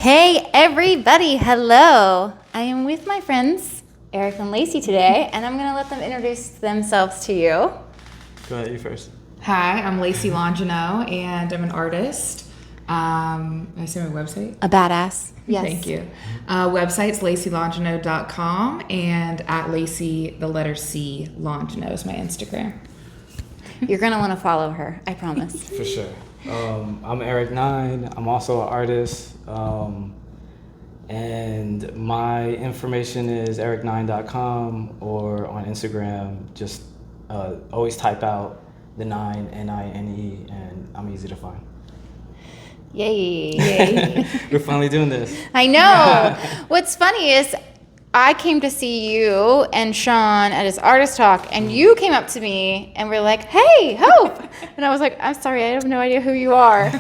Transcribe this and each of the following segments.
Hey everybody, hello. I am with my friends Eric and Lacey today, and I'm gonna let them introduce themselves to you. Go ahead, you first. Hi, I'm Lacey Longino, and I'm an artist. I say my website? A badass. Yes. Thank you. Website's lacylongino.com, and at Lacey, the letter C, Longino is my Instagram. You're gonna wanna follow her, I promise. For sure. I'm Eric 9. I'm also an artist. And my information is eric9.com, or on Instagram, just always type out the 9, N-I-N-E, and I'm easy to find. Yay. Yay. We're finally doing this. I know. What's funny is I came to see you and Sean at his artist talk, and you came up to me and were like, "Hey, Hope," and I was like, "I'm sorry, I have no idea who you are."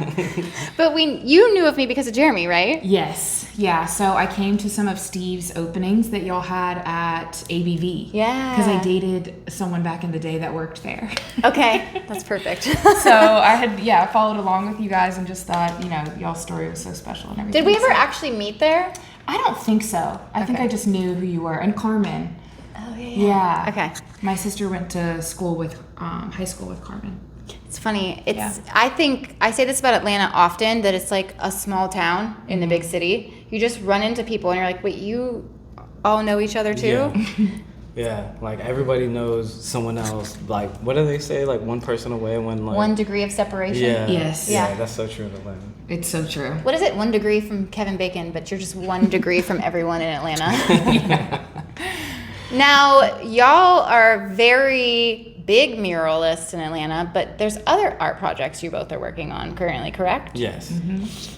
But you knew of me because of Jeremy, right? Yes. Yeah. So I came to some of Steve's openings that y'all had at ABV. Yeah. Because I dated someone back in the day that worked there. Okay, that's perfect. So I had, followed along with you guys and just thought, y'all's story was so special and everything. Did we ever So- actually meet there? I don't think so. I think Okay. I just knew who you were. And Carmen. Oh Yeah. Okay. My sister went to school with, high school with Carmen. It's funny. Yeah. I think I say this about Atlanta often, that it's like a small town in the big city. You just run into people and you're like, wait, you all know each other too? Yeah, like everybody knows someone else. Like, what do they say? Like, one person away, one like... 1 degree of separation. Yeah. Yes. Yeah, Yeah. that's so true in Atlanta. It's so true. What is it? 1 degree from Kevin Bacon, but you're just 1 degree from everyone in Atlanta. Now, y'all are very big muralists in Atlanta, but there's other art projects you both are working on currently, correct? Yes,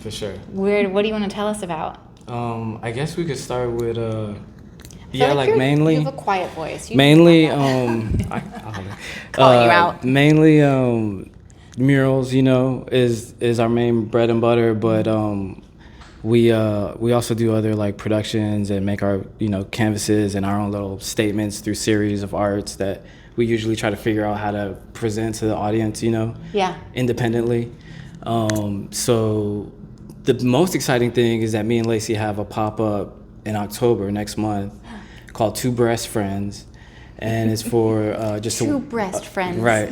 for sure. What do you want to tell us about? I guess we could start with I feel like mainly you have a quiet voice. You mainly can talk calling you out. Mainly murals, is our main bread and butter, but we also do other like productions and make our canvases and our own little statements through series of arts that we usually try to figure out how to present to the audience, Yeah. independently. So the most exciting thing is that me and Lacey have a pop-up in October next month called Two Breast Friends, and it's for just Two breast friends. right,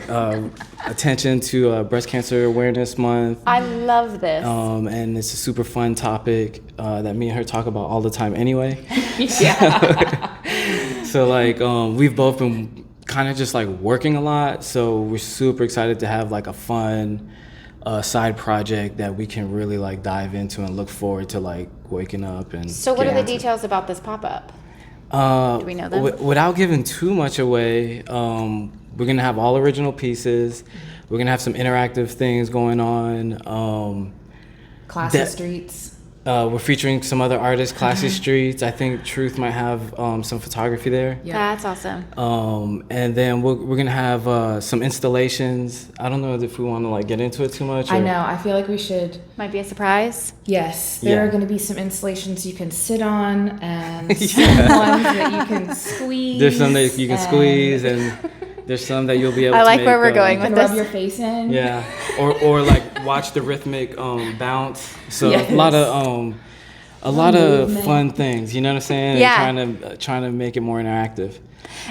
attention to Breast Cancer Awareness Month. I love this. And it's a super fun topic that me and her talk about all the time anyway. Yeah. So like we've both been kind of just like working a lot, so we're super excited to have like a fun side project that we can really like dive into and look forward to like waking up and. So what are getting the into. details about this pop-up? Do we know them? Without giving too much away, we're gonna have all original pieces. We're gonna have some interactive things going on. Classy That- streets. We're featuring some other artists, Classy Streets. I think Truth might have some photography there. Yeah. That's awesome. And then we're gonna have some installations. I don't know if we want to like get into it too much. I or- know. I feel like we should. Might be a surprise. Yes. There Yeah. are going to be some installations you can sit on and some ones that you can squeeze. There's some that you can squeeze, and there's some that you'll be able I to like make, where we're going You with can rub this. your face in. Yeah, or like watch the rhythmic bounce. So Yes. a lot of Movement. fun things. You know what I'm saying? Yeah. And trying to make it more interactive.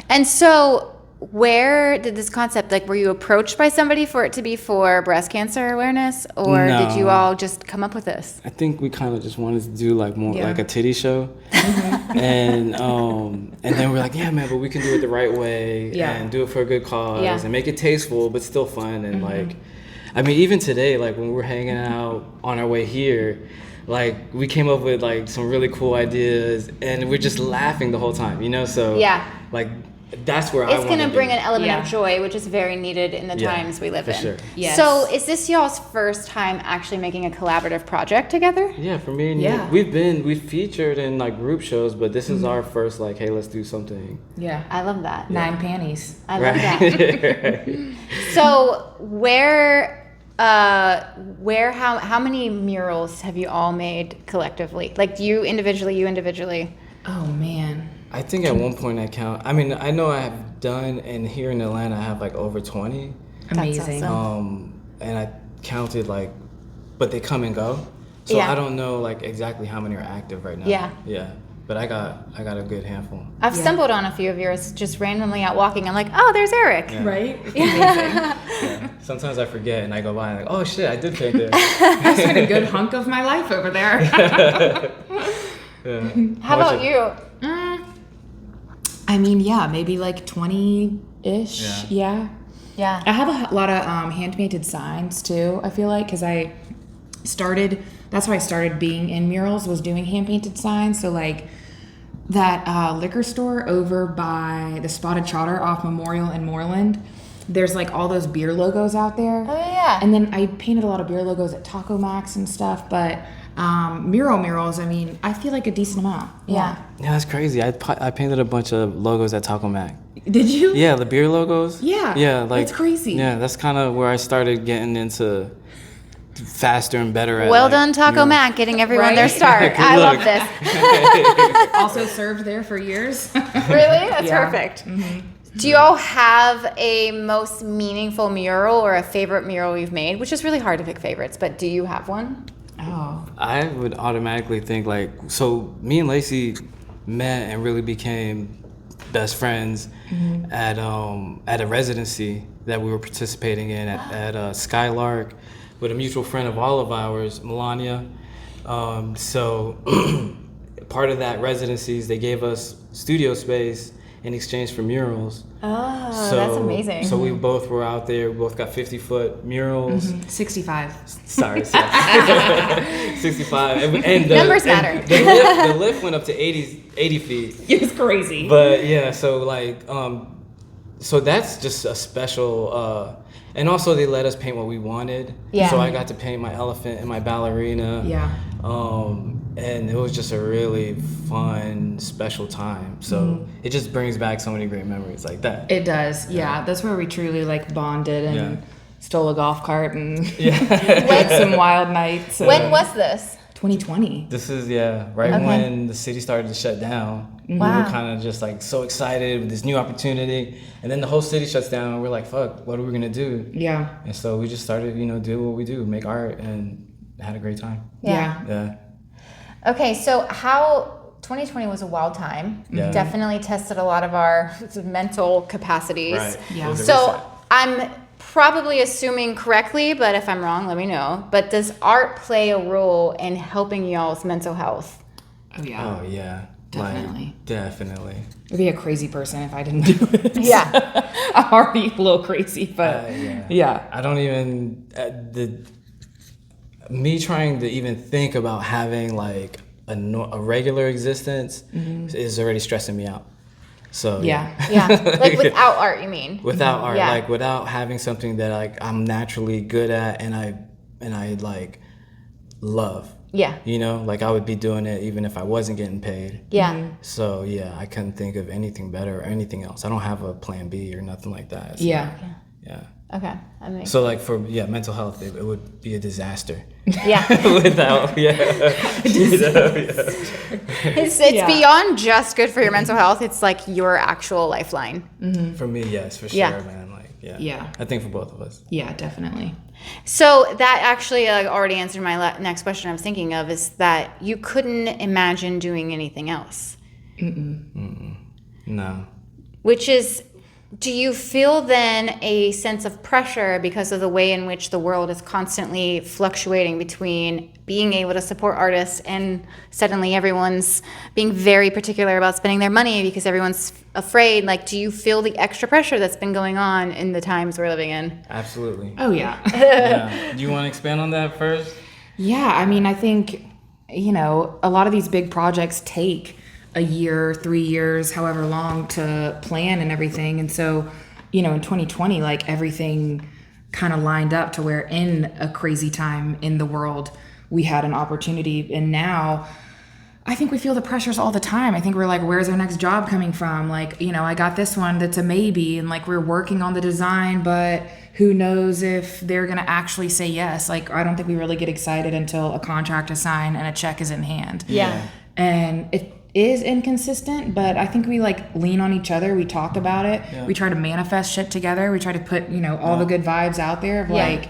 And so where did this concept, like, were you approached by somebody for it to be for breast cancer awareness, or did you No. all just come up with this? I think we kind of just wanted to do like more Yeah. like a titty show, and then we're like, yeah, man, but we can do it the right way Yeah. and do it for a good cause Yeah. and make it tasteful but still fun. And like, I mean, even today, like when we're hanging out on our way here, like we came up with like some really cool ideas, and we're just laughing the whole time, So Yeah. like that's where It's going to bring an element Yeah. of joy, which is very needed in the Yeah, times we live for in. sure. Yes. So is this y'all's first time actually making a collaborative project together? Yeah, for me and Yeah. you, we've featured in like group shows, but this is our first like, hey, let's do something. Yeah. I love that. 9 panties. I love that. Right. So how many murals have you all made collectively? Like you individually? Oh, man. I think at one point I mean, I know I have done, and here in Atlanta I have like over 20. Amazing. awesome. And I counted like, but they come and go. So Yeah. I don't know like exactly how many are active right now. Yeah. Yeah. But I got a good handful. I've stumbled on a few of yours just randomly out walking. I'm like, oh, there's Eric. Yeah. Right? Yeah. Sometimes I forget and I go by and like, oh shit, I did paint there. I spent a good hunk of my life over there. Yeah. How about you? I mean, yeah, maybe like 20-ish. Yeah. Yeah. I have a lot of hand-painted signs too, I feel like, because that's how I started being in murals, was doing hand-painted signs. So like that liquor store over by the Spotted Trotter off Memorial in Moreland, there's like all those beer logos out there. Oh, yeah. And then I painted a lot of beer logos at Taco Max and stuff, but murals, I mean, I feel like a decent amount. Yeah. Yeah, that's crazy. I painted a bunch of logos at Taco Mac. Did you? Yeah, the beer logos. Yeah. Yeah, like that's crazy. Yeah, that's kind of where I started getting into faster and better at. Well like, done, Taco murals. Mac, getting everyone Right? their start. Good I luck. love this. Also served there for years. Really? That's Yeah. perfect. Do you all have a most meaningful mural or a favorite mural you've made? Which is really hard to pick favorites, but do you have one? Oh. I would automatically think like, so me and Lacey met and really became best friends at a residency that we were participating in at Skylark with a mutual friend of all of ours, Melania. So part of that residencies, they gave us studio space in exchange for murals. Oh, So- that's amazing. So we both were out there. We both got 50-foot murals. 65. Sorry, 65. And Numbers matter. The lift went up to 80 feet. It was crazy. But yeah, so like, so that's just a special. And also they let us paint what we wanted. Yeah. So I got to paint my elephant and my ballerina. Yeah. And it was just a really fun, special time. So it just brings back so many great memories like that. It does. Yeah. That's where we truly like bonded and stole a golf cart and had some wild nights. When was this? 2020. This is right Okay. when the city started to shut down. We Wow. were kind of just like so excited with this new opportunity, and then the whole city shuts down, and we're like, "Fuck, what are we gonna do?" Yeah. And so we just started, do what we do, make art, and had a great time. Yeah. Yeah, Okay, so how 2020 was a wild time. Yeah. Definitely tested a lot of our mental capacities. right. Yeah. It was a So reset. I'm probably assuming correctly, but if I'm wrong, let me know. But does art play a role in helping y'all's mental health? Oh yeah. Oh yeah, Definitely. Like, definitely. I'd be a crazy person if I didn't do it. Yeah. I'm already a little crazy, but yeah. I don't even me trying to even think about having like a regular existence is already stressing me out. So Yeah. Yeah. Like without art, you mean? without art, Yeah. like without having something that like I'm naturally good at and I like love. Yeah. Like I would be doing it even if I wasn't getting paid. Yeah. So yeah, I couldn't think of anything better or anything else. I don't have a plan B or nothing like that. It's Yeah. like- yeah. Okay. I mean, So like for mental health, it would be a disaster. yeah. Without It's Yeah. beyond just good for your mental health. It's like your actual lifeline. For me, yes, for sure, Yeah. man. Like Yeah. I think for both of us. Yeah, definitely. So that actually already answered my next question I was thinking of, is that you couldn't imagine doing anything else. No. Which is, do you feel then a sense of pressure because of the way in which the world is constantly fluctuating between being able to support artists and suddenly everyone's being very particular about spending their money because everyone's afraid? Like, do you feel the extra pressure that's been going on in the times we're living in? Absolutely. Oh yeah. Yeah. Do you want to expand on that first? Yeah, I mean, I think, a lot of these big projects take a year, 3 years, however long to plan and everything. And so, in 2020, like everything kind of lined up to where in a crazy time in the world, we had an opportunity. And now I think we feel the pressures all the time. I think we're like, where's our next job coming from? Like, I got this one that's a maybe, and like we're working on the design, but who knows if they're going to actually say yes. Like, I don't think we really get excited until a contract is signed and a check is in hand. Yeah. And it is inconsistent, but I think we like lean on each other. We talk about it. Yeah. We try to manifest shit together. We try to put, all the good vibes out there of Yeah. like,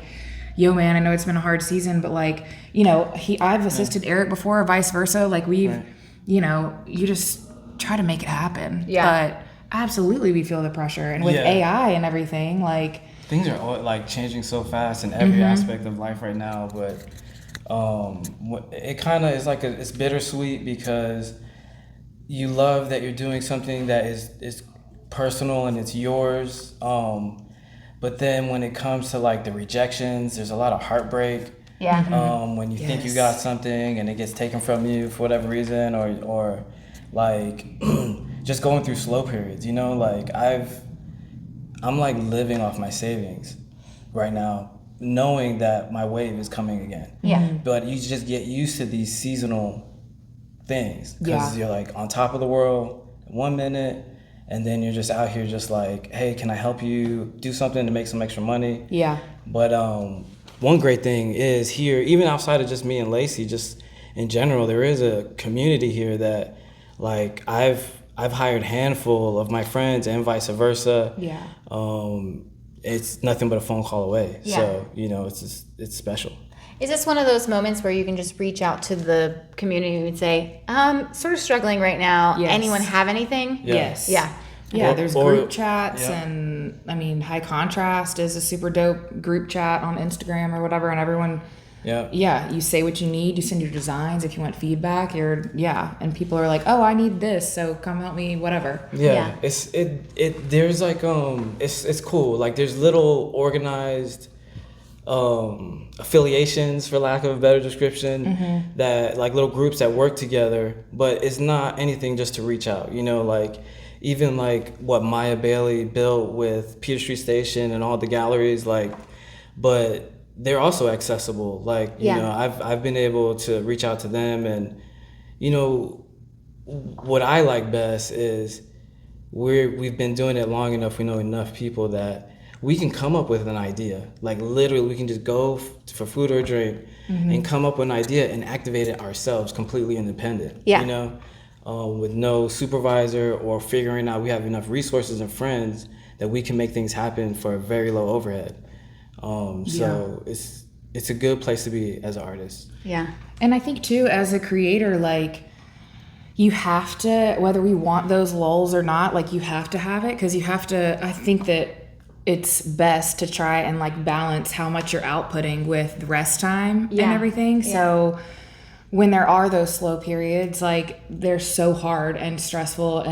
yo man, I know it's been a hard season, but like, I've assisted Eric before, or vice versa. Like we've, you just try to make it happen. Yeah. But absolutely we feel the pressure. And with AI and everything, like things are all, like changing so fast in every aspect of life right now, but it kind of is like it's bittersweet because you love that you're doing something that is personal and it's yours, but then when it comes to like the rejections, there's a lot of heartbreak. When you think you got something and it gets taken from you for whatever reason, or like just going through slow periods, like I'm like living off my savings right now, knowing that my wave is coming again. But you just get used to these seasonal things because you're like on top of the world 1 minute, and then you're just out here just like, hey, can I help you do something to make some extra money? But one great thing is here, even outside of just me and Lacey, just in general, there is a community here that like I've hired a handful of my friends and vice versa. It's nothing but a phone call away. So, it's special. Is this one of those moments where you can just reach out to the community and say, sort of struggling right now. Anyone have anything? Yes. There's group chats, and I mean, High Contrast is a super dope group chat on Instagram or whatever, and everyone, you say what you need, you send your designs if you want feedback, and people are like, oh, I need this, so come help me, whatever. There's like it's cool. Like there's little organized affiliations, for lack of a better description, that like little groups that work together, but it's not anything just to reach out, like even like what Maya Bailey built with Peter Street Station and all the galleries, like, but they're also accessible. Like, I've been able to reach out to them, and what I like best is we've been doing it long enough, we know enough people that we can come up with an idea. Like literally we can just go for food or drink and come up with an idea and activate it ourselves, completely independent. With no supervisor, or figuring out we have enough resources and friends that we can make things happen for a very low overhead. So it's a good place to be as an artist. And I think too, as a creator, like you have to, whether we want those lulls or not, like you have to have it, because you have to, I think that it's best to try and like balance how much you're outputting with the rest time and everything. So when there are those slow periods, like they're so hard and stressful,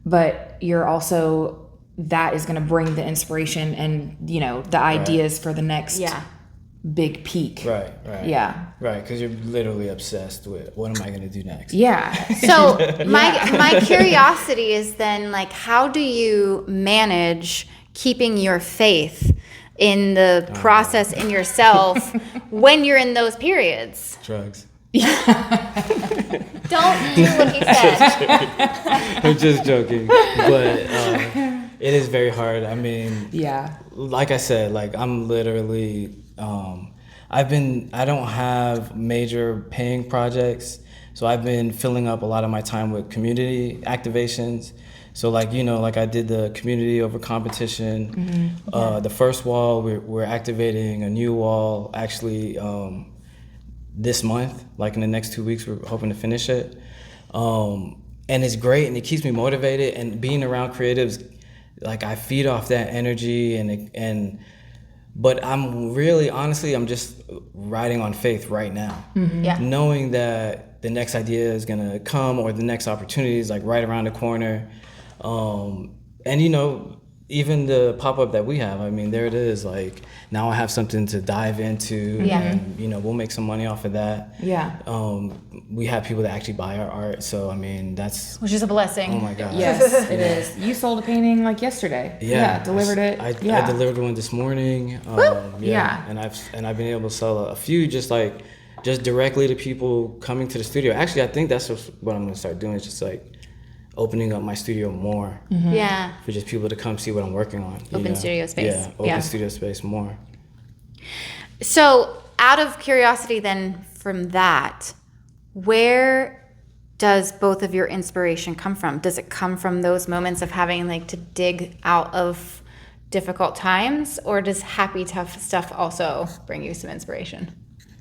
but you're also, that is going to bring the inspiration and the ideas for the next big peak. Right. Because you're literally obsessed with what am I going to do next. So my curiosity is then, like, how do you manage keeping your faith in the process in yourself when you're in those periods? Drugs. Don't do what he said. I'm just joking, but it is very hard. I mean, like I said, like I'm literally, I don't have major paying projects, so I've been filling up a lot of my time with community activations. So like, like I did the community over competition, the first wall, we're activating a new wall actually this month, like in the next 2 weeks, we're hoping to finish it. And it's great, and it keeps me motivated, and being around creatives, like I feed off that energy, but I'm really, honestly, I'm just riding on faith right now. Knowing that the next idea is gonna come, or the next opportunity is like right around the corner. And even the pop-up that we have, I mean, there it is, like now I have something to dive into, and we'll make some money off of that. We have people that actually buy our art, so I mean, which is a blessing. Oh my God. Yes, it is. You sold a painting like yesterday. Delivered it. I delivered one this morning. And I've been able to sell a few just directly to people coming to the studio. Actually, I think that's what I'm gonna start doing, is just like opening up my studio more. For just people to come see what I'm working on. Open studio space. Studio space more. So out of curiosity then, from that, where does both of your inspiration come from? Does it come from those moments of having like to dig out of difficult times, or does happy, tough stuff also bring you some inspiration?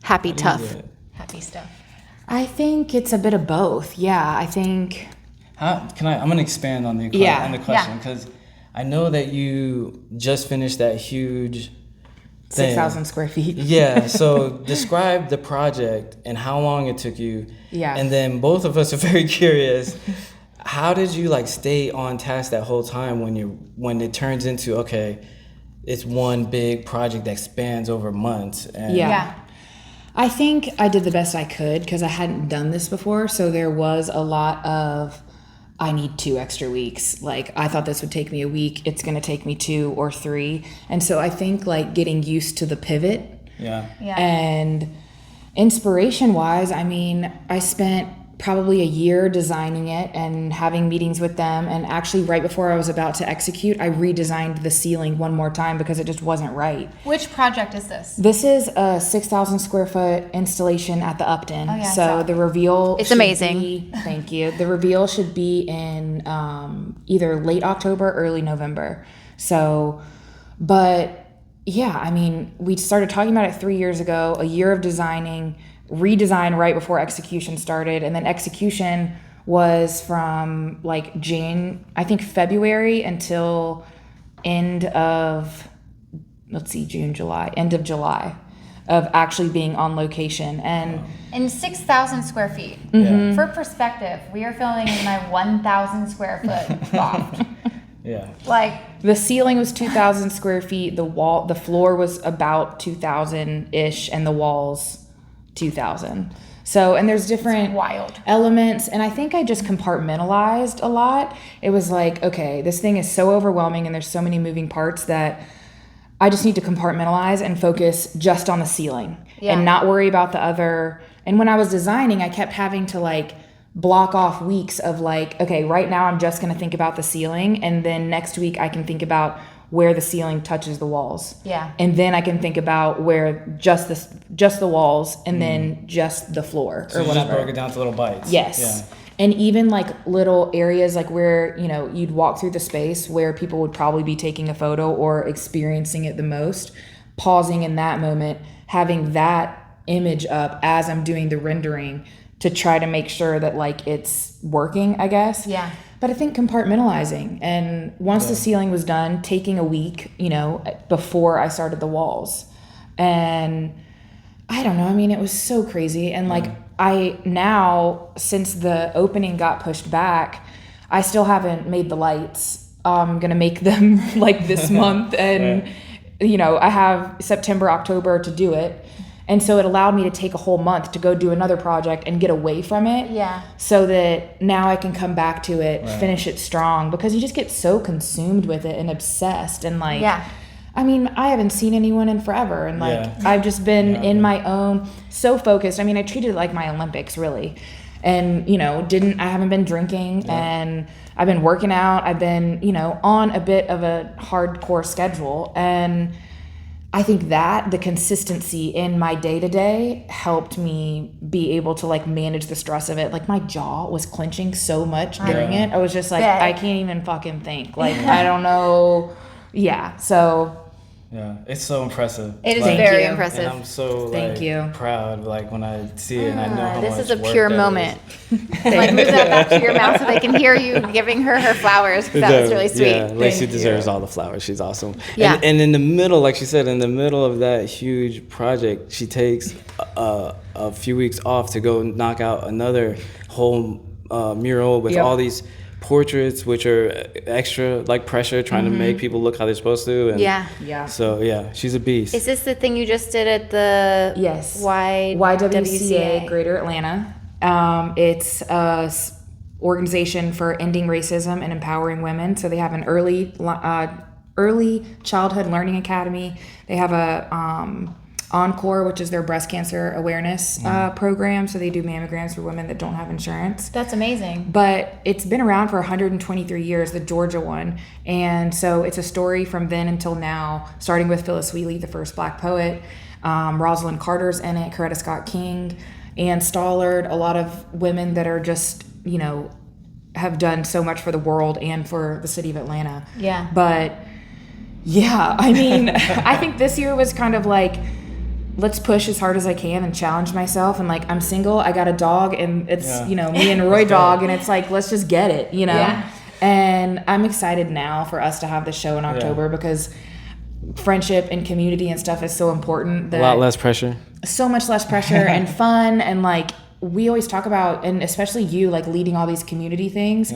Happy, tough, happy stuff. I think it's a bit of both. Yeah, I think. I'm going to expand on the question because I know that you just finished that huge thing. 6,000 square feet. Yeah. So describe the project and how long it took you. Yeah. And then both of us are very curious. How did you like stay on task that whole time when it turns into, okay, it's one big project that spans over months? And Yeah. I think I did the best I could because I hadn't done this before. So there was a lot of, I need 2 extra weeks. Like, I thought this would take me a week. It's going to take me 2 or 3. And so I think like getting used to the pivot. Yeah. And inspiration wise, I mean, I spent probably a year designing it and having meetings with them. And actually right before I was about to execute, I redesigned the ceiling one more time because it just wasn't right. Which project is this? This is a 6,000 square foot installation at the Upton. Oh, yeah, so the reveal It's should amazing. be- thank you. The reveal should be in either late October, early November. So, but yeah, I mean, we started talking about it 3 years ago, a year of designing, redesign right before execution started, and then execution was from like February until end of end of July of actually being on location. And In 6,000 square feet. For perspective, we are filming in my 1,000 square foot loft. Yeah. Like, the ceiling was 2,000 square feet, the floor was about 2,000-ish, and the walls 2,000. So, and there's different wild elements, and I think I just compartmentalized a lot. It was like, okay, this thing is so overwhelming and there's so many moving parts that I just need to compartmentalize and focus just on the ceiling and not worry about the other. And when I was designing, I kept having to like block off weeks of like, okay, right now I'm just going to think about the ceiling, and then next week I can think about where the ceiling touches the walls. Yeah. And then I can think about where just the walls, and then just the floor So or you whatever. just broke it down to little bites. Yes. Yeah. And even like little areas like where, you know, you'd walk through the space where people would probably be taking a photo or experiencing it the most, pausing in that moment, having that image up as I'm doing the rendering to try to make sure that like it's working, I guess. Yeah. But I think compartmentalizing, and once the ceiling was done, taking a week, you know, before I started the walls. And I don't know, I mean, it was so crazy. And like, I now, since the opening got pushed back, I still haven't made the lights. I'm going to make them like this month. And, you know, I have September, October to do it. And so it allowed me to take a whole month to go do another project and get away from it. Yeah. So that now I can come back to it, finish it strong, because you just get so consumed with it and obsessed. And like, I mean, I haven't seen anyone in forever. And like, I've just been in my own, so focused. I mean, I treated it like my Olympics, really. And, you know, I haven't been drinking, and I've been working out. I've been, you know, on a bit of a hardcore schedule. And I think that the consistency in my day-to-day helped me be able to like manage the stress of it. Like, my jaw was clenching so much during it. I was just like, I can't even fucking think. Like, I don't know. Yeah. So. Yeah, it's so impressive. It is Like, very you. impressive. And I'm so Thank you. proud, like when I see it and I know how This much is a work pure that moment. Like, move that back to your mouth so they can hear you giving her flowers. 'Cause that was really sweet. Yeah, Lacey Thank deserves you. all the flowers. She's awesome. Yeah. And in the middle, like she said, in the middle of that huge project, she takes a few weeks off to go knock out another whole mural with all these portraits, which are extra like pressure, trying to make people look how they're supposed to. And Yeah. So yeah, she's a beast. Is this the thing you just did at the YWCA Greater Atlanta? It's a organization for ending racism and empowering women. So they have an early childhood learning academy. They have a Encore, which is their breast cancer awareness program. So they do mammograms for women that don't have insurance. That's amazing. But it's been around for 123 years, the Georgia one. And so it's a story from then until now, starting with Phyllis Wheatley, the first Black poet. Rosalind Carter's in it, Coretta Scott King, Ann Stollard, a lot of women that are just, you know, have done so much for the world and for the city of Atlanta. Yeah. But Yeah, I mean, I think this year was kind of like, let's push as hard as I can and challenge myself. And like, I'm single, I got a dog, and it's, you know, me and Roy dog, and it's like, let's just get it, you know? Yeah. And I'm excited now for us to have the show in October because friendship and community and stuff is so important. That A lot less pressure. So much less pressure and fun. And like, we always talk about, and especially you, like leading all these community things,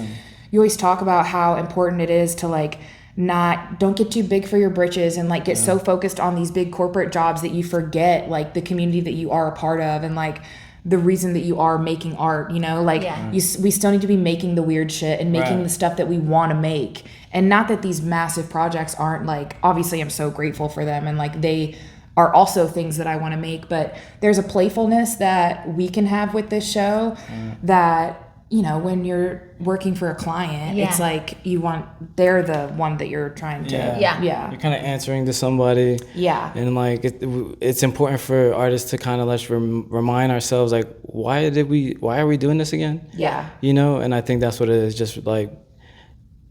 you always talk about how important it is to like, don't get too big for your britches and like get so focused on these big corporate jobs that you forget like the community that you are a part of and like the reason that you are making art, you know, like we still need to be making the weird shit and making the stuff that we want to make. And not that these massive projects aren't like, obviously I'm so grateful for them and like they are also things that I want to make, but there's a playfulness that we can have with this show that, you know, when you're working for a client, it's like they're the one that you're trying to, You're kind of answering to somebody. Yeah. And like, it's important for artists to kind of let's remind ourselves, like, why are we doing this again? Yeah. You know, and I think that's what it is. Just like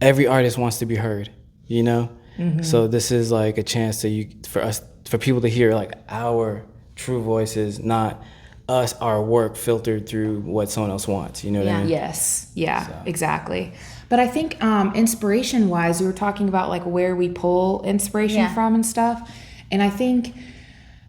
every artist wants to be heard, you know? So this is like a chance for people to hear like our true voices, not our work filtered through what someone else wants, you know what I mean? Yes. Yeah, exactly. But I think inspiration wise, we were talking about like where we pull inspiration from and stuff. And I think,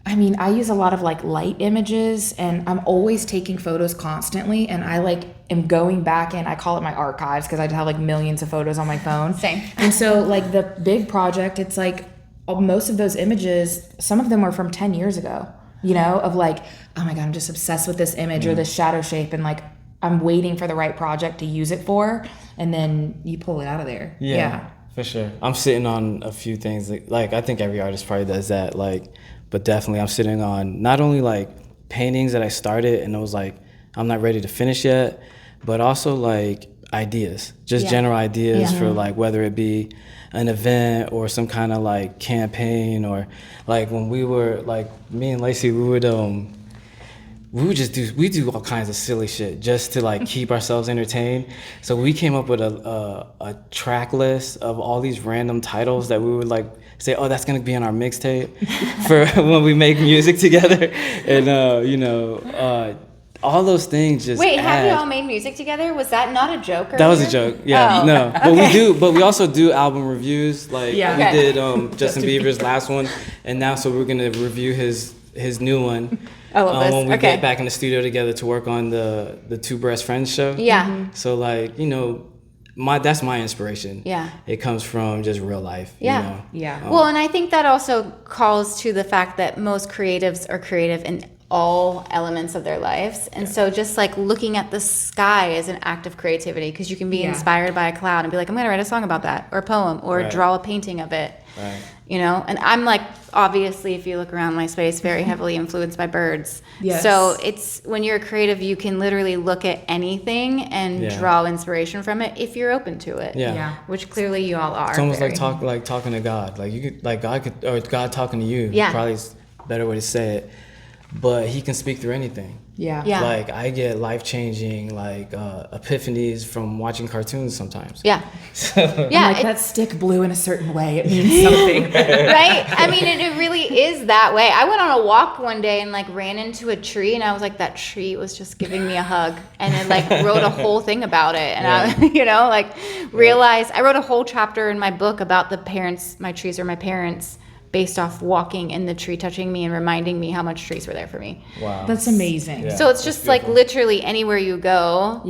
I mean, I use a lot of like light images and I'm always taking photos constantly. And I like am going back and I call it my archives because I have like millions of photos on my phone. Same. And so like the big project, it's like most of those images, some of them were from 10 years ago. You know, of like, oh my God, I'm just obsessed with this image or this shadow shape. And like, I'm waiting for the right project to use it for. And then you pull it out of there. Yeah. For sure. I'm sitting on a few things. Like I think every artist probably does that. Like, but definitely I'm sitting on not only like paintings that I started and I was like, I'm not ready to finish yet, but also like ideas, just general ideas for like, whether it be an event or some kind of like campaign or like when we were like me and Lacey, we do all kinds of silly shit just to like keep ourselves entertained. So we came up with a track list of all these random titles that we would like say, oh, that's gonna be on our mixtape for when we make music together. And you know, all those things just Wait, have you all made music together? Was that not a joke earlier? That was a joke. Yeah, no. But we also do album reviews. Like we did Justin Bieber's last one, and now so we're gonna review his new one. I love this. When we get back in the studio together to work on the Two Breast Friends show. Yeah. So like, you know, that's my inspiration. Yeah. It comes from just real life. Yeah. You know? Yeah. Well, and I think that also calls to the fact that most creatives are creative in all elements of their lives. And so just like looking at the sky is an act of creativity because you can be inspired by a cloud and be like, I'm going to write a song about that or a poem or draw a painting of it. Right. You know, and I'm like, obviously, if you look around my space, very heavily influenced by birds. Yes. So it's when you're creative, you can literally look at anything and draw inspiration from it if you're open to it. Yeah. Which clearly you all are. It's almost like talking to God. Like you could, like God talking to you. Yeah. Probably is a better way to say it. But he can speak through anything. Yeah. Like I get life-changing like epiphanies from watching cartoons sometimes. Yeah. Yeah. Like that stick blew in a certain way. It means something. Right? I mean, it really is that way. I went on a walk one day and like ran into a tree and I was like, that tree was just giving me a hug. And then like wrote a whole thing about it. And I, you know, like realized I wrote a whole chapter in my book about my trees are my parents, based off walking in the tree, touching me and reminding me how much trees were there for me. Wow. That's amazing. Yeah, so it's just like literally anywhere you go,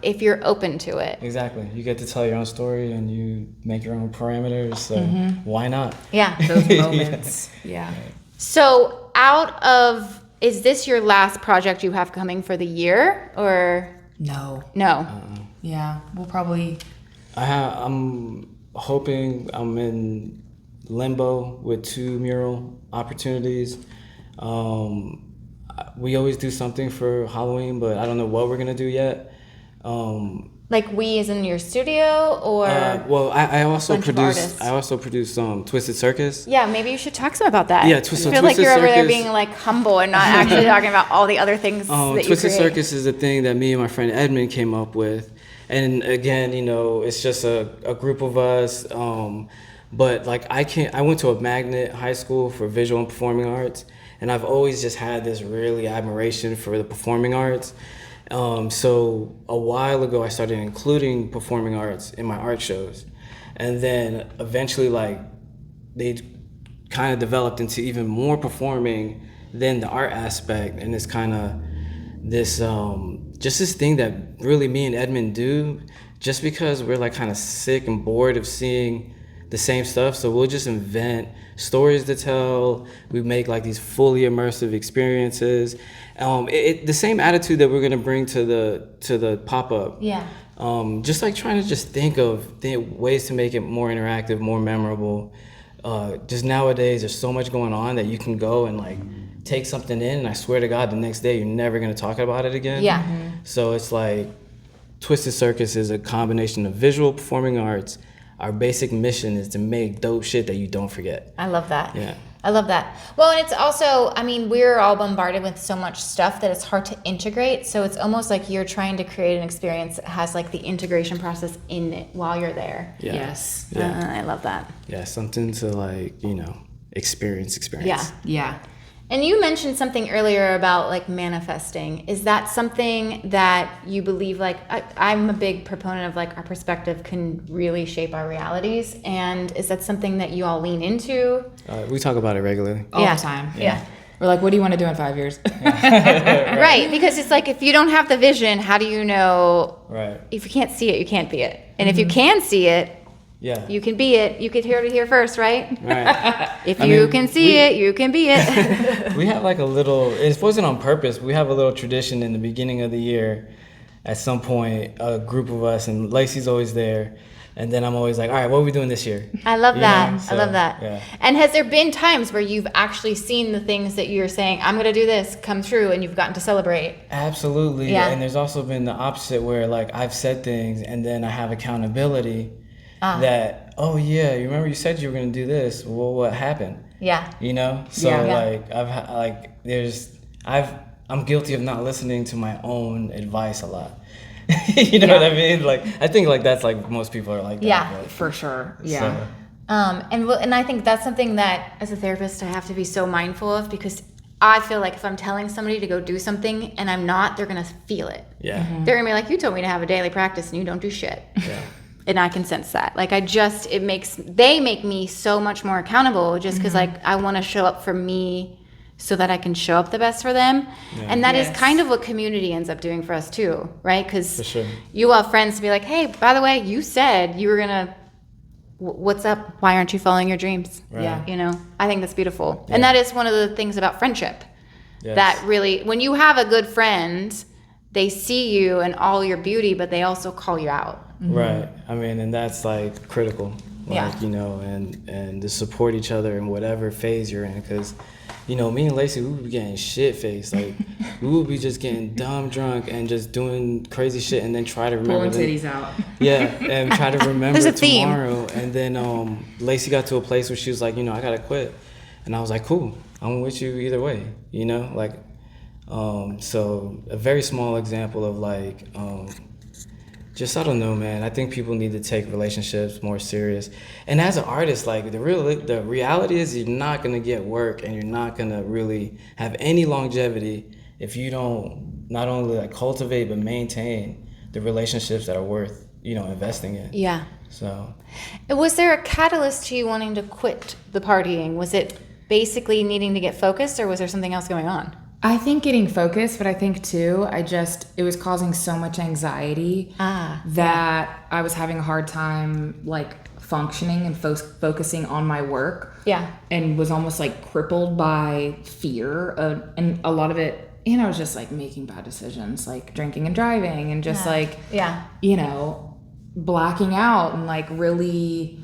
if you're open to it. Exactly. You get to tell your own story and you make your own parameters. So why not? Yeah. Those moments. Yeah. So is this your last project you have coming for the year or? No. Yeah. We'll probably. I'm hoping I'm in limbo with 2 mural opportunities. We always do something for Halloween, but I don't know what we're gonna do yet. Like we is in your studio or? Well, I also artists? produce Twisted Circus. Yeah, maybe you should talk some about that. Yeah, I feel like you're over there being like humble and not actually talking about all the other things that you Twisted create. Circus is a thing that me and my friend Edmund came up with. And again, you know, it's just a group of us. But like I went to a magnet high school for visual and performing arts, and I've always just had this really admiration for the performing arts. So a while ago, I started including performing arts in my art shows, and then eventually, like, they kind of developed into even more performing than the art aspect, and it's kind of this just this thing that really me and Edmund do, just because we're like kind of sick and bored of seeing the same stuff. So we'll just invent stories to tell. We make like these fully immersive experiences. The same attitude that we're gonna bring to the pop-up. Yeah. Just like trying to just think of ways to make it more interactive, more memorable. Just nowadays, there's so much going on that you can go and like take something in, and I swear to God, the next day you're never gonna talk about it again. Yeah. So it's like Twisted Circus is a combination of visual performing arts. Our basic mission is to make dope shit that you don't forget. I love that. Yeah. I love that. Well, and it's also, I mean, we're all bombarded with so much stuff that it's hard to integrate. So it's almost like you're trying to create an experience that has like the integration process in it while you're there. Yeah. Yes. Yeah. I love that. Yeah, something to like, experience. Yeah. Yeah. And you mentioned something earlier about like manifesting. Is that something that you believe, like, I'm a big proponent of like our perspective can really shape our realities. And is that something that you all lean into? We talk about it regularly. All Yeah. the time. Yeah. We're like, what do you want to do in 5 years? Right. Because it's like, if you don't have the vision, how do you know? Right. If you can't see it, you can't be it. And if you can see it, Yeah. you can be it. You could hear it here first, right? Right. If I you mean, can see it, you can be it. We have like a little, it wasn't on purpose, we have a little tradition in the beginning of the year. At some point, a group of us, and Lacey's always there, and then I'm always like, all right, what are we doing this year? I love You that. know? I So, love that. yeah. And has there been times where you've actually seen the things that you're saying, I'm going to do this, come true, and you've gotten to celebrate? Absolutely. Yeah. And there's also been the opposite where like I've said things and then I have accountability that, oh yeah, you remember you said you were going to do this. Well, what happened? Yeah. So Yeah. like I'm guilty of not listening to my own advice a lot. You know what I mean? Like, I think like that's like most people are like that. Yeah. but- For sure. Yeah. So, And I think that's something that as a therapist I have to be so mindful of, because I feel like if I'm telling somebody to go do something and I'm not, they're going to feel it. yeah. They're going to be like, you told me to have a daily practice and you don't do shit. Yeah. And I can sense that. Like they make me so much more accountable just because like I want to show up for me so that I can show up the best for them. Yeah. And that is Yes. kind of what community ends up doing for us too, right? Because For sure. you have friends to be like, hey, by the way, you said you were going to, what's up? Why aren't you following your dreams? Right. Yeah. You know, I think that's beautiful. Yeah. And that is one of the things about friendship. Yes. That really, when you have a good friend, they see you and all your beauty, but they also call you out. Right. I mean, and that's like critical. Like, Yeah. and to support each other in whatever phase you're in. Because, me and Lacey, we would be getting shit faced. Like, we would be just getting dumb drunk and just doing crazy shit and then try to remember. Pulling titties out. Yeah, and try to remember There's a theme. tomorrow. And then Lacey got to a place where she was like, I gotta quit. And I was like, cool, I'm with you either way, Like, so a very small example of like, I don't know, man. I think people need to take relationships more serious. And as an artist, like the reality is you're not gonna get work and you're not gonna really have any longevity if you don't not only like cultivate but maintain the relationships that are worth, investing in. Yeah. So Was there a catalyst to you wanting to quit the partying? Was it basically needing to get focused, or was there something else going on? I think getting focused, but I think too, it was causing so much anxiety that I was having a hard time like functioning and focusing on my work. Yeah. And was almost like crippled by fear. And a lot of it, I was just like making bad decisions, like drinking and driving and just blacking out and like really,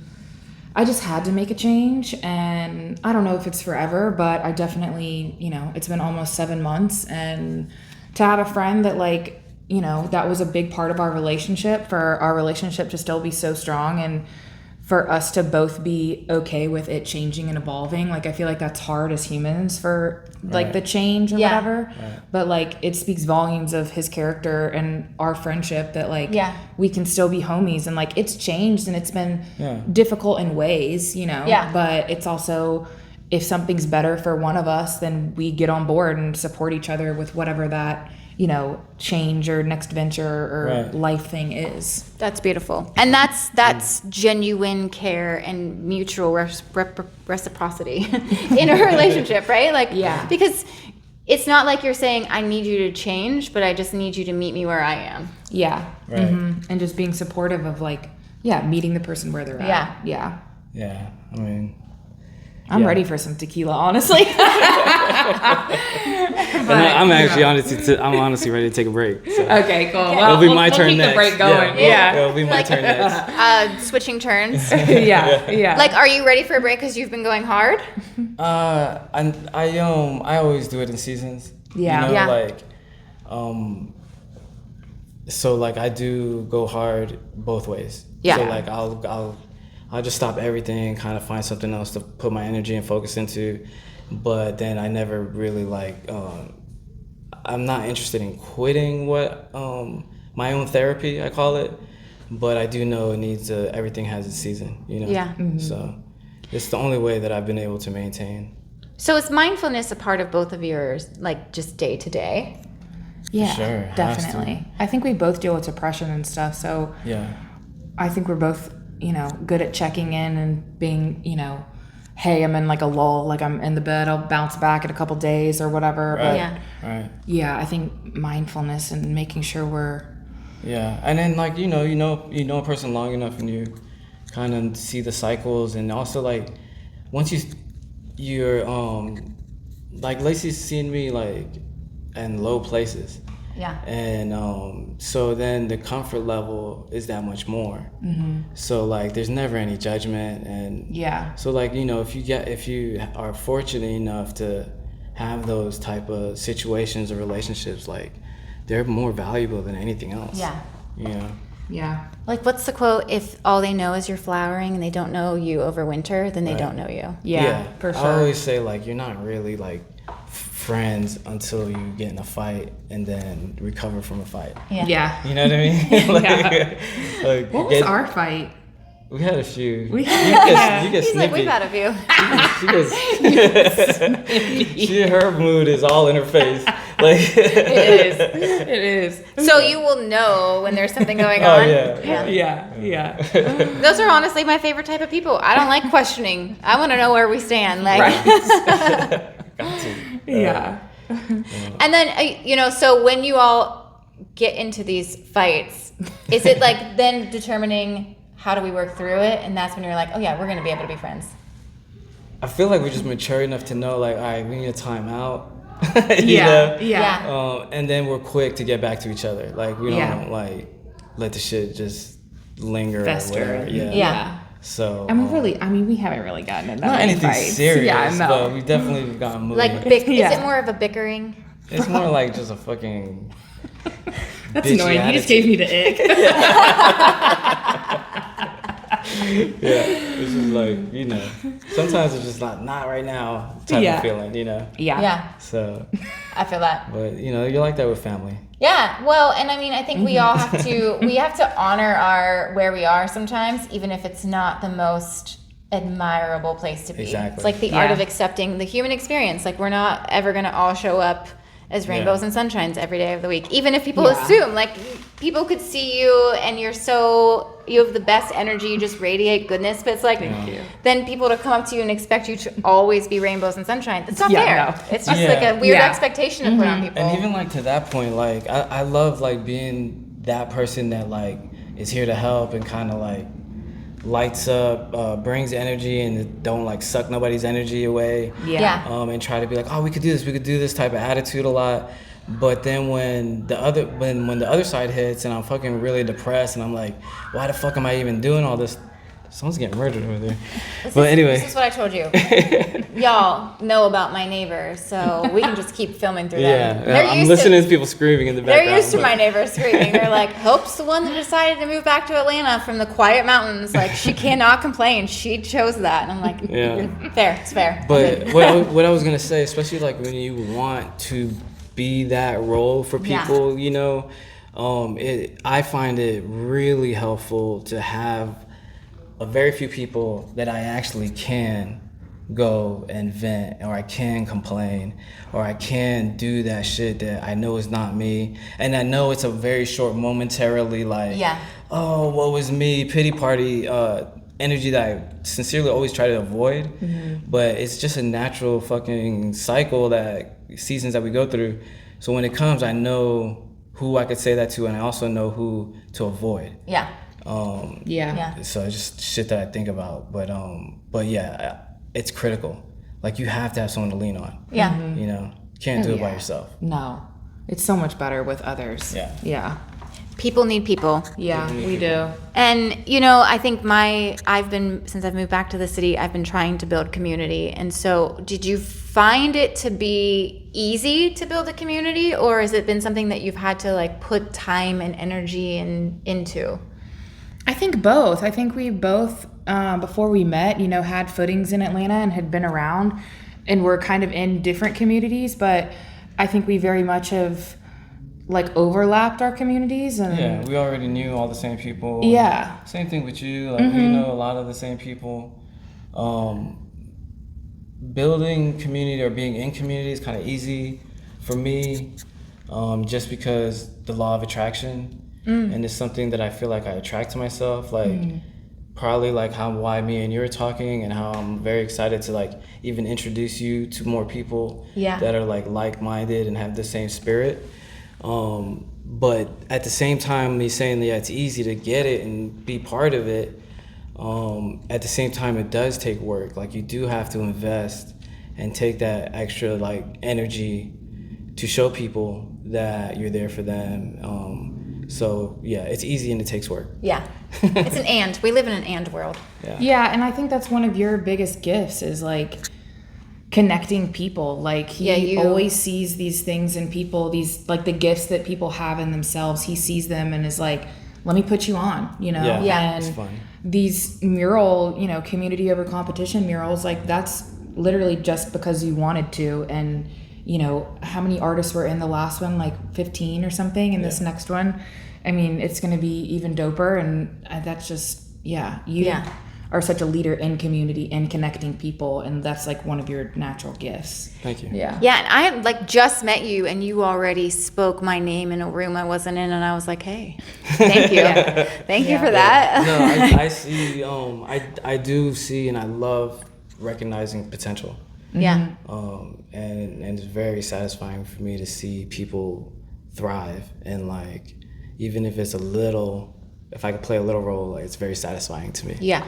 I just had to make a change. And I don't know if it's forever, but I definitely, it's been almost 7 months, and to have a friend that like, that was a big part of our relationship, for our relationship to still be so strong, and for us to both be okay with it changing and evolving. Like, I feel like that's hard as humans for like the change or whatever. Right. But like, it speaks volumes of his character and our friendship that like we can still be homies, and like it's changed and it's been difficult in ways, you know. Yeah. But it's also, if something's better for one of us, then we get on board and support each other with whatever that, you know, change or next venture or life thing is. That's beautiful. And that's genuine care and mutual reciprocity in a relationship, right? Like, because it's not like you're saying, I need you to change, but I just need you to meet me where I am. Yeah. Right. And just being supportive of like, meeting the person where they're at. Yeah. Yeah. I mean, I'm ready for some tequila, honestly. I'm honestly ready to take a break. So. Okay, cool. Well, it'll be my turn keep next. The break going. Yeah. It'll be my turn next. Switching turns. Yeah. Like, are you ready for a break because you've been going hard? I always do it in seasons. Yeah. You know, like, so like I do go hard both ways. Yeah. So like I'll just stop everything, kind of find something else to put my energy and focus into. But then I never really like, I'm not interested in quitting my own therapy, I call it. But I do know it needs everything has its season, you know? Yeah. So it's the only way that I've been able to maintain. So is mindfulness a part of both of yours, like just day to day? Yeah, sure, definitely. I think we both deal with depression and stuff. So I think we're both, you know, good at checking in and being, you know, hey, I'm in like a lull, like I'm in the bed, I'll bounce back in a couple days or whatever. Right. But I think mindfulness and making sure we're and then like you know a person long enough and you kind of see the cycles, and also like once you're like Lacey's seen me like in low places. Yeah. And so then the comfort level is that much more. So like there's never any judgment, and so like, you know, if you are fortunate enough to have those type of situations or relationships, like they're more valuable than anything else. Yeah. You know. Yeah. Like, what's the quote? If all they know is you're flowering and they don't know you over winter, then they don't know you. Yeah, for sure. I always say like you're not really like friends until you get in a fight and then recover from a fight. Yeah. You know what I mean? Like, what was our fight? We had a few. You get He's like, we've had a few. Her mood is all in her face. Like it is. So you will know when there's something going on. Yeah. Those are honestly my favorite type of people. I don't like questioning. I want to know where we stand. Like, got to. And then you know, so when you all get into these fights, is it like then determining how do we work through it, and that's when you're like, oh yeah, we're gonna be able to be friends? I feel like we're just mature enough to know, like, all right, we need a time out. And then we're quick to get back to each other. Like, we don't like let the shit just linger fester. Or whatever. So and we haven't really gotten into not anything fights. serious, but we definitely got moving. Like, is it more of a bickering? It's more like just a fucking. That's annoying. Attitude. You just gave me the ick. It's just like, you know, sometimes it's just not right now type of feeling, you know. Yeah. So I feel that. But you know, you're like that with family. Yeah. Well, and I mean, I think we all have to honor where we are sometimes, even if it's not the most admirable place to be. Exactly. It's like the art of accepting the human experience. Like, we're not ever going to all show up as rainbows and sunshines every day of the week. Even if people assume, like, people could see you and you have the best energy, you just radiate goodness, but it's like, then people to come up to you and expect you to always be rainbows and sunshine. It's not fair. No. It's just like a weird expectation to put on people. And even like to that point, like, I love like being that person that like is here to help and kind of like lights up, brings energy, and don't like suck nobody's energy away. And try to be like, oh, we could do this type of attitude a lot. But then when the other side hits and I'm fucking really depressed and I'm like, why the fuck am I even doing all this Someone's getting murdered over there. Anyway. This is what I told you. Y'all know about my neighbors, so we can just keep filming through them. Yeah, I'm listening to people screaming in the background. They're used to my neighbors screaming. They're like, Hope's the one that decided to move back to Atlanta from the quiet mountains. Like, she cannot complain. She chose that. And I'm like, fair, it's fair. But what I was going to say, especially like when you want to be that role for people, you know, I find it really helpful to have a very few people that I actually can go and vent, or I can complain, or I can do that shit that I know is not me, and I know it's a very short momentarily like, oh, what was me, pity party energy that I sincerely always try to avoid. But it's just a natural fucking cycle, that seasons that we go through. So when it comes, I know who I could say that to, and I also know who to avoid. So it's just shit that I think about. But yeah, it's critical. Like, you have to have someone to lean on. You know, you can't do it by yourself. No, it's so much better with others. Yeah. People need people. Yeah, we do. And, you know, I think since I've moved back to the city, I've been trying to build community. And so did you find it to be easy to build a community, or has it been something that you've had to like put time and energy into? I think both. I think we both, before we met, you know, had footings in Atlanta and had been around, and we're kind of in different communities, but I think we very much have like overlapped our communities. And we already knew all the same people. Same thing with you. Like, we know a lot of the same people. Building community or being in community is kind of easy for me, just because the law of attraction. And it's something that I feel like I attract to myself, like probably like why me and you are talking, and how I'm very excited to like even introduce you to more people that are like-minded and have the same spirit. But at the same time, me saying that it's easy to get it and be part of it, at the same time, it does take work. Like, you do have to invest and take that extra like energy to show people that you're there for them. So yeah, it's easy and it takes work. It's an and. We live in an and world. Yeah, and I think that's one of your biggest gifts, is like connecting people. Like, he always sees these things in people, these like the gifts that people have in themselves. He sees them and is like, let me put you on, you know? And it's fun. These mural, you know, community over competition murals, like, that's literally just because you wanted to. And you know, how many artists were in the last one? Like 15 or something. And this next one, I mean, it's going to be even doper. And that's just, you are such a leader in community and connecting people. And that's like one of your natural gifts. Thank you. Yeah, and I like just met you, and you already spoke my name in a room I wasn't in. And I was like, hey, thank you. Thank you for that. No, I see, I do see, and I love recognizing potential. And it's very satisfying for me to see people thrive, and like, even if it's if I could play a little role, like, it's very satisfying to me. Yeah.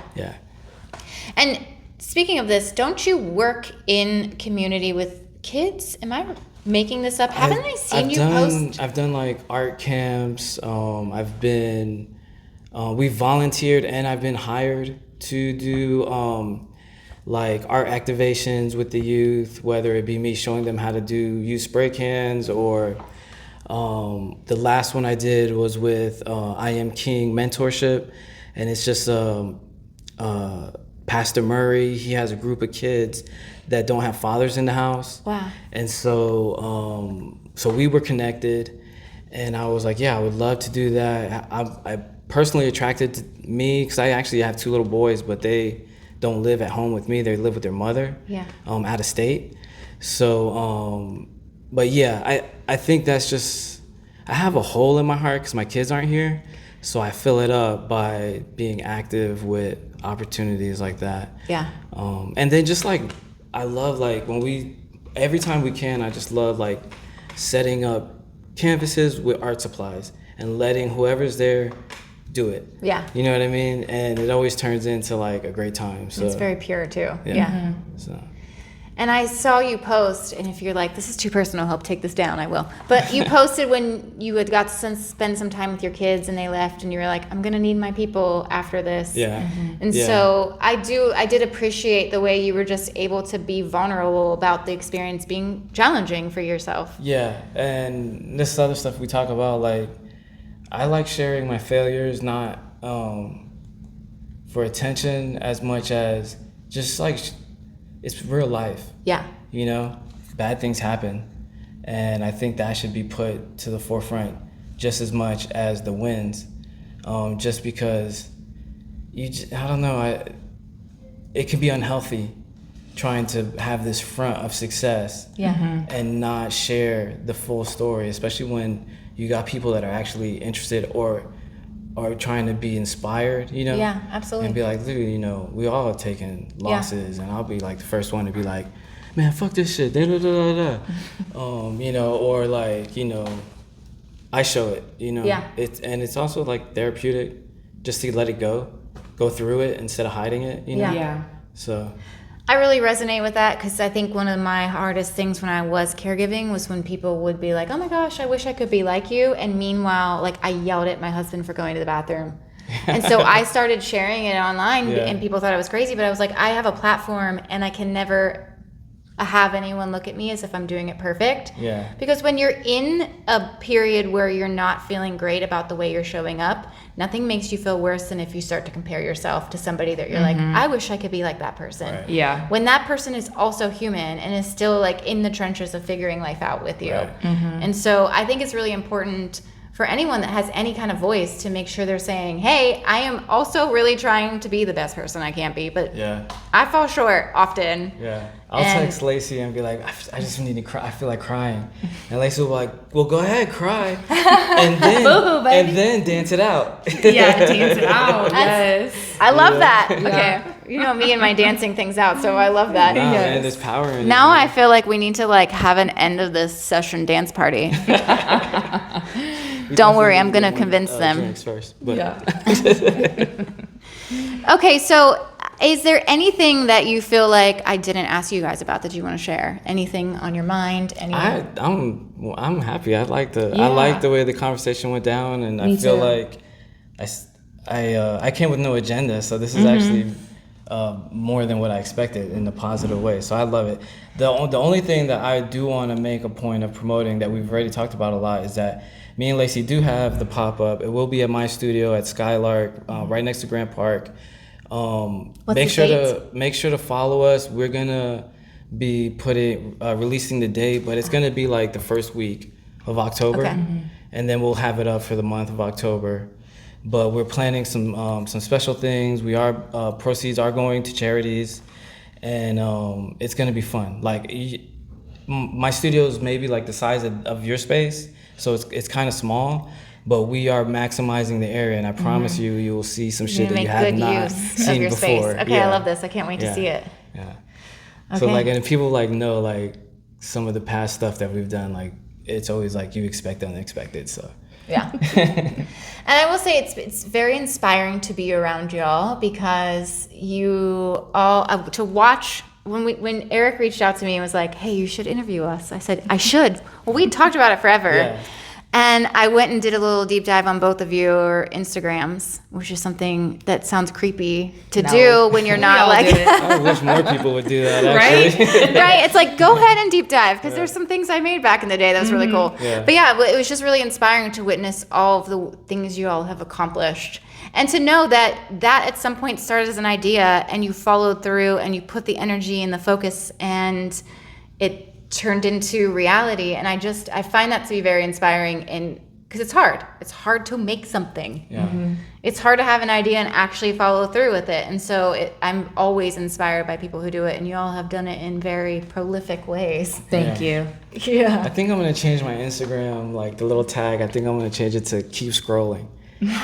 And speaking of this, don't you work in community with kids? Am I making this up? Haven't I seen you post? I've done like art camps. We've volunteered, and I've been hired to do like art activations with the youth, whether it be me showing them how to do use spray cans, or the last one I did was with I Am King mentorship, and it's just Pastor Murray. He has a group of kids that don't have fathers in the house. Wow. And so we were connected, and I was like, I would love to do that. I personally attracted to me because I actually have 2 little boys, but they don't live at home with me. They live with their mother, out of state. So, but yeah, I think that's just, I have a hole in my heart because my kids aren't here. So I fill it up by being active with opportunities like that. And then just like, I love like every time we can, I just love like setting up canvases with art supplies and letting whoever's there do it. You know what I mean? And it always turns into like a great time. So it's very pure too. So. And I saw you post, and if you're like, this is too personal, help take this down, I will. But you posted when you had got to spend some time with your kids and they left, and you were like, I'm going to need my people after this. Yeah. And so I did appreciate the way you were just able to be vulnerable about the experience being challenging for yourself. Yeah, and this other stuff we talk about, like, I like sharing my failures, not for attention as much as just like it's real life. Yeah. You know, bad things happen, and I think that should be put to the forefront just as much as the wins. Just because I don't know, it can be unhealthy trying to have this front of success and not share the full story, especially when you got people that are actually interested or trying to be inspired, you know? Yeah, absolutely. And be like, dude, you know, we all have taken losses, and I'll be like the first one to be like, man, fuck this shit, da da da da da. You know, or like, you know, I show it, you know? Yeah. It's also like therapeutic just to let it go through it instead of hiding it, you know? Yeah. So I really resonate with that, because I think one of my hardest things when I was caregiving was when people would be like, oh my gosh, I wish I could be like you. And meanwhile, like, I yelled at my husband for going to the bathroom. And so I started sharing it online, and people thought I was crazy, but I was like, I have a platform, and I can never have anyone look at me as if I'm doing it perfect. Yeah. Because when you're in a period where you're not feeling great about the way you're showing up, nothing makes you feel worse than if you start to compare yourself to somebody that you're like, I wish I could be like that person. Right. Yeah. When that person is also human and is still like in the trenches of figuring life out with you. Right. And so I think it's really important for anyone that has any kind of voice to make sure they're saying, hey, I am also really trying to be the best person I can be, but I fall short often. Yeah. I'll text Lacey and be like, I just need to cry. I feel like crying. And Lacey will be like, well, go ahead, cry. And then, Boo-hoo, baby. and then dance it out. Yeah, dance it out. Yes. I love that. Okay. You know me and my dancing things out, so I love that. Nah, man, there's power in it. Now I feel like we need to like have an end of this session dance party. Don't worry, I'm gonna convince them. Drinks first, but Okay, so is there anything that you feel like I didn't ask you guys about that you want to share? Anything on your mind? I'm happy. I like the way the conversation went down, and I feel like I came with no agenda. So this is actually more than what I expected in a positive way. So I love it. The only thing that I do want to make a point of promoting that we've already talked about a lot is that me and Lacey do have the pop-up. It will be at my studio at Skylark, right next to Grant Park. Make sure to follow us. We're gonna be releasing the date, but it's gonna be like the first week of October, and then we'll have it up for the month of October. But we're planning some special things. Proceeds are going to charities, and it's gonna be fun. Like my studio is maybe like the size of your space, so it's kind of small. But we are maximizing the area, and I promise you will see some shit that you have not seen before. Space. Okay, yeah. I love this. I can't wait to see it. Yeah. Okay. So like, and if people like know like some of the past stuff that we've done, like it's always like you expect the unexpected. So. Yeah. And I will say it's very inspiring to be around y'all, because you all to watch. When Eric reached out to me and was like, hey, you should interview us, I said, I should. Well, we talked about it forever. Yeah. And I went and did a little deep dive on both of your Instagrams, which is something that sounds creepy to do when you're not like. I wish more people would do that, actually. Right? It's like, go ahead and deep dive, because there's some things I made back in the day that was really cool. Yeah. But yeah, it was just really inspiring to witness all of the things you all have accomplished. And to know that at some point started as an idea, and you followed through, and you put the energy and the focus, and it turned into reality. And I find that to be very inspiring, because it's hard to make something. Yeah. It's hard to have an idea and actually follow through with it. And so I'm always inspired by people who do it, and you all have done it in very prolific ways. Thank you. Yeah. I think I'm gonna change my Instagram, like the little tag. I think I'm gonna change it to keep scrolling.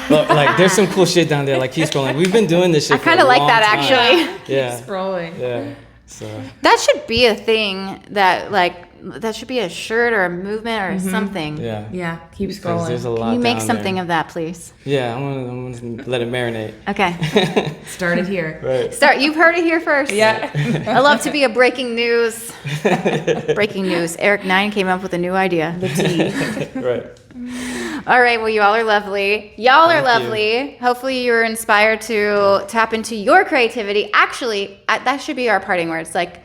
But like, there's some cool shit down there. Like, keep scrolling. We've been doing this shit. I kind of like that, time. actually. Yeah. Scrolling. Yeah. So. That should be a thing that like that should be a shirt or a movement or something. Yeah. Yeah, keep 'Cause scrolling. there's a lot. Can you make down something there. of that, please? Yeah, I'm gonna let it marinate. Okay. Started here. Right. Start. You've heard it here first. Yeah. I love to be a breaking news. Breaking news. Eric 9 came up with a new idea. The tea. Right. All right. Well, you all are lovely. Y'all are Thank you. lovely. Hopefully, you're inspired to tap into your creativity. Actually, that should be our parting words. Like,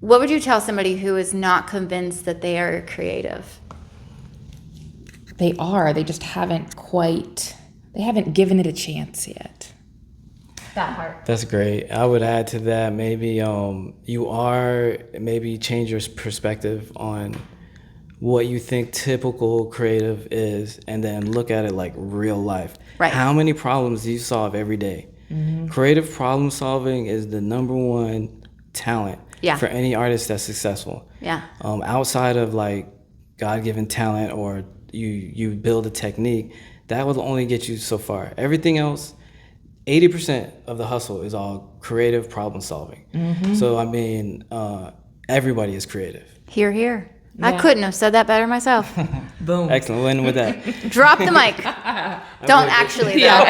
what would you tell somebody who is not convinced that they are creative? They are. They just haven't they haven't given it a chance yet. That part. That's great. I would add to that maybe maybe change your perspective on what you think typical creative is, and then look at it like real life. Right. How many problems do you solve every day? Creative problem solving is the number one talent for any artist that's successful. Yeah. Outside of like God-given talent, or you build a technique, that will only get you so far. Everything else, 80% of the hustle is all creative problem solving. So I mean, everybody is creative. Hear, hear. I Yeah. couldn't have said that better myself. Boom. Excellent. Win with that. Drop the mic. Don't actually, though.